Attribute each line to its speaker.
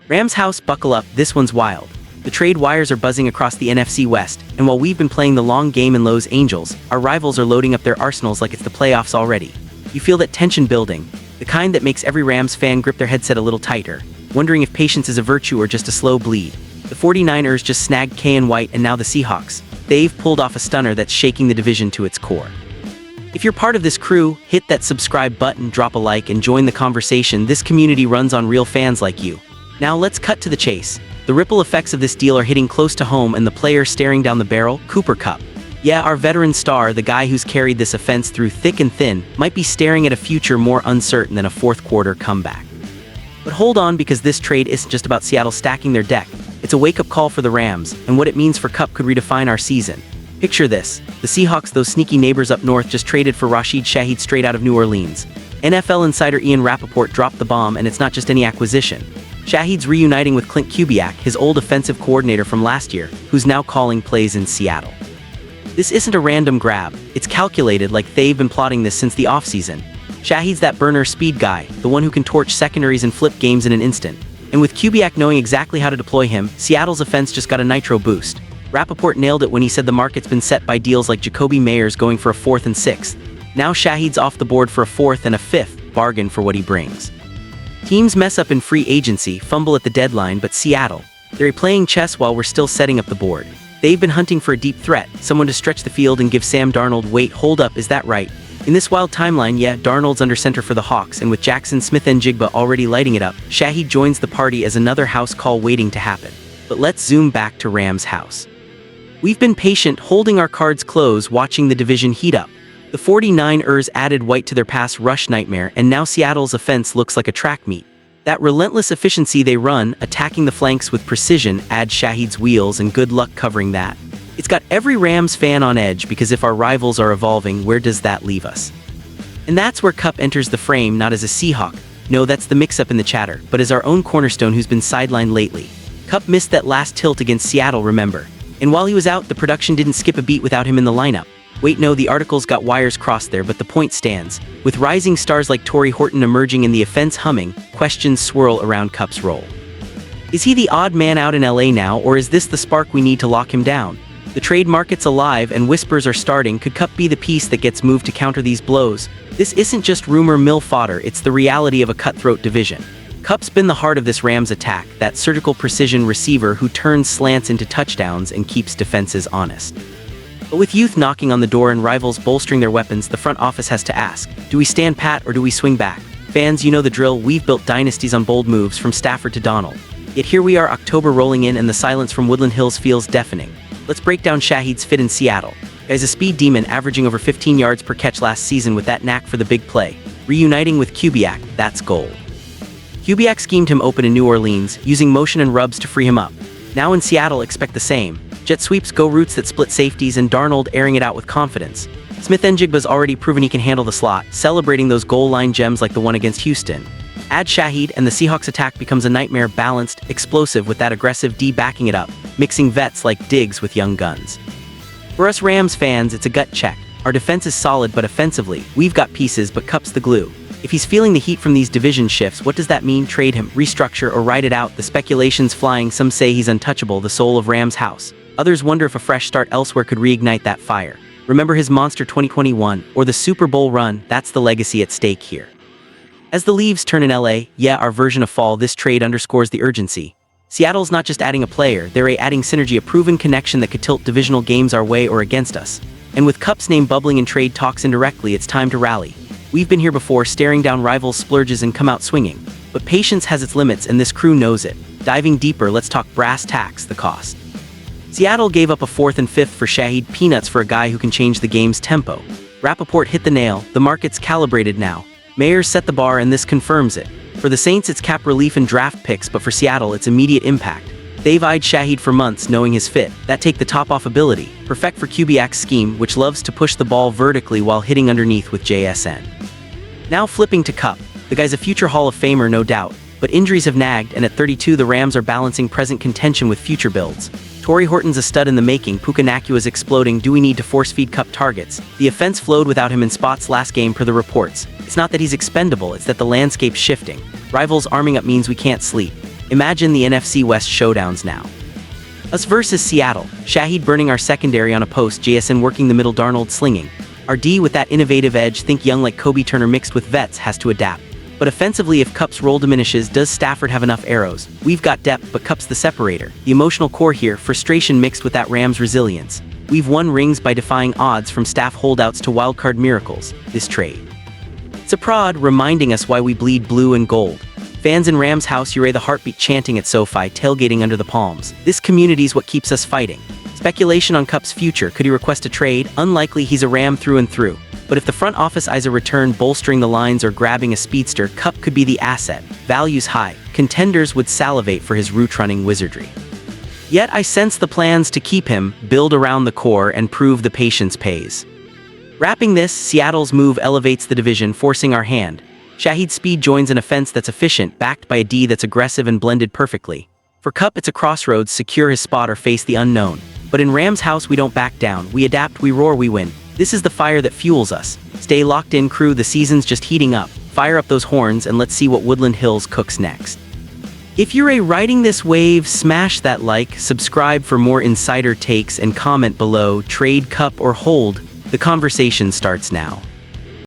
Speaker 1: Rams house, buckle up, this one's wild. The trade wires are buzzing across the NFC West, and while we've been playing the long game in Los Angeles, our rivals are loading up their arsenals like it's the playoffs already. You feel that tension building, the kind that makes every Rams fan grip their headset a little tighter, wondering if patience is a virtue or just a slow bleed. The 49ers just snagged Kay and White, and now the Seahawks. They've pulled off a stunner that's shaking the division to its core. If you're part of this crew, hit that subscribe button, drop a like, and join the conversation. This community runs on real fans like you. Now let's cut to the chase. The ripple effects of this deal are hitting close to home, and the player staring down the barrel, Cooper Kupp. Yeah, our veteran star, the guy who's carried this offense through thick and thin, might be staring at a future more uncertain than a fourth-quarter comeback. But hold on, because this trade isn't just about Seattle stacking their deck. It's a wake-up call for the Rams, and what it means for Kupp could redefine our season. Picture this. The Seahawks, those sneaky neighbors up north, just traded for Rashid Shaheed straight out of New Orleans. NFL insider Ian Rappaport dropped the bomb, and it's not just any acquisition. Shaheed's reuniting with Clint Kubiak, his old offensive coordinator from last year, who's now calling plays in Seattle. This isn't a random grab. It's calculated, like they've been plotting this since the offseason. Shaheed's that burner speed guy, the one who can torch secondaries and flip games in an instant. And with Kubiak knowing exactly how to deploy him, Seattle's offense just got a nitro boost. Rappaport nailed it when he said the market's been set by deals like Jacoby Meyers going for a 4th and 6th. Now Shaheed's off the board for a 4th and a 5th, bargain for what he brings. Teams mess up in free agency, fumble at the deadline, but Seattle, they're playing chess while we're still setting up the board. They've been hunting for a deep threat, someone to stretch the field and give Sam Darnold, wait, hold up, is that right? In this wild timeline, yeah, Darnold's under center for the Hawks, and with Jackson Smith-Njigba already lighting it up, Shaheed joins the party as another house call waiting to happen. But let's zoom back to Rams house. We've been patient, holding our cards close, watching the division heat up. The 49ers added White to their pass rush nightmare, and now Seattle's offense looks like a track meet. That relentless efficiency they run, attacking the flanks with precision, adds Shaheed's wheels, and good luck covering that. It's got every Rams fan on edge, because if our rivals are evolving, where does that leave us? And that's where Kupp enters the frame, not as a Seahawk. No, that's the mix-up in the chatter, but as our own cornerstone who's been sidelined lately. Kupp missed that last tilt against Seattle, remember? And while he was out, the production didn't skip a beat without him in the lineup. Wait, no, the article's got wires crossed there, but the point stands. With rising stars like Torrey Horton emerging and the offense humming, questions swirl around Kupp's role. Is he the odd man out in LA now, or is this the spark we need to lock him down? The trade market's alive and whispers are starting. Could Kupp be the piece that gets moved to counter these blows? This isn't just rumor mill fodder, it's the reality of a cutthroat division. Kupp's been the heart of this Rams attack, that surgical precision receiver who turns slants into touchdowns and keeps defenses honest. But with youth knocking on the door and rivals bolstering their weapons, the front office has to ask, do we stand pat or do we swing back? Fans, you know the drill, we've built dynasties on bold moves from Stafford to Donald. Yet here we are, October rolling in, and the silence from Woodland Hills feels deafening. Let's break down Shaheed's fit in Seattle. Guy's a speed demon, averaging over 15 yards per catch last season with that knack for the big play. Reuniting with Kubiak, that's gold. Kubiak schemed him open in New Orleans, using motion and rubs to free him up. Now in Seattle, expect the same. Jet sweeps, go routes that split safeties, and Darnold airing it out with confidence. Smith-Njigba's already proven he can handle the slot, celebrating those goal line gems like the one against Houston. Add Shaheed, and the Seahawks attack becomes a nightmare, balanced, explosive, with that aggressive D backing it up, mixing vets like Diggs with young guns. For us Rams fans, it's a gut check. Our defense is solid, but offensively, we've got pieces, but Kupp's the glue. If he's feeling the heat from these division shifts, what does that mean? Trade him, restructure, or ride it out? The speculation's flying. Some say he's untouchable, the soul of Rams house. Others wonder if a fresh start elsewhere could reignite that fire. Remember his monster 2021, or the Super Bowl run? That's the legacy at stake here. As the leaves turn in LA, yeah, our version of fall, this trade underscores the urgency. Seattle's not just adding a player, they're adding synergy, a proven connection that could tilt divisional games our way or against us. And with Kupp's name bubbling in trade talks indirectly, it's time to rally. We've been here before, staring down rivals' splurges and come out swinging. But patience has its limits, and this crew knows it. Diving deeper, let's talk brass tacks, the cost. Seattle gave up a 4th and 5th for Shaheed, peanuts for a guy who can change the game's tempo. Rappaport hit the nail, the market's calibrated now. Meyers set the bar, and this confirms it. For the Saints, it's cap relief and draft picks, but for Seattle, it's immediate impact. They've eyed Shaheed for months, knowing his fit. That take the top off ability. Perfect for Kubiak's scheme, which loves to push the ball vertically while hitting underneath with JSN. Now flipping to Kupp. The guy's a future Hall of Famer, no doubt. But injuries have nagged, and at 32, the Rams are balancing present contention with future builds. Torrey Horton's a stud in the making, Puka Nacua's exploding. Do we need to force-feed Kupp targets? The offense flowed without him in spots last game per the reports. It's not that he's expendable, it's that the landscape's shifting. Rivals arming up means we can't sleep. Imagine the NFC West showdowns now. Us versus Seattle, Shahid burning our secondary on a post, JSN working the middle, Darnold slinging. Our D with that innovative edge, think young like Kobe Turner mixed with vets, has to adapt. But offensively, if Kupp's role diminishes, does Stafford have enough arrows? We've got depth, but Kupp's the separator. The emotional core here, frustration mixed with that Rams resilience. We've won rings by defying odds, from staff holdouts to wildcard miracles. This trade, it's a prod reminding us why we bleed blue and gold. Fans in Rams house, hooray, the heartbeat chanting at SoFi, tailgating under the palms. This community's what keeps us fighting. Speculation on Kupp's future. Could he request a trade? Unlikely, he's a Ram through and through. But if the front office eyes a return, bolstering the lines or grabbing a speedster, Kupp could be the asset. Values high. Contenders would salivate for his route-running wizardry. Yet I sense the plans to keep him, build around the core, and prove the patience pays. Wrapping this, Seattle's move elevates the division, forcing our hand. Shahid's speed joins an offense that's efficient, backed by a D that's aggressive and blended perfectly. For Kupp, it's a crossroads, secure his spot or face the unknown. But in Rams house, we don't back down. We adapt, we roar, we win. This is the fire that fuels us. Stay locked in, crew, the season's just heating up. Fire up those horns and let's see what Woodland Hills cooks next. If you're riding this wave, smash that like, subscribe for more insider takes, and comment below. Trade, Kupp, or hold? The conversation starts now.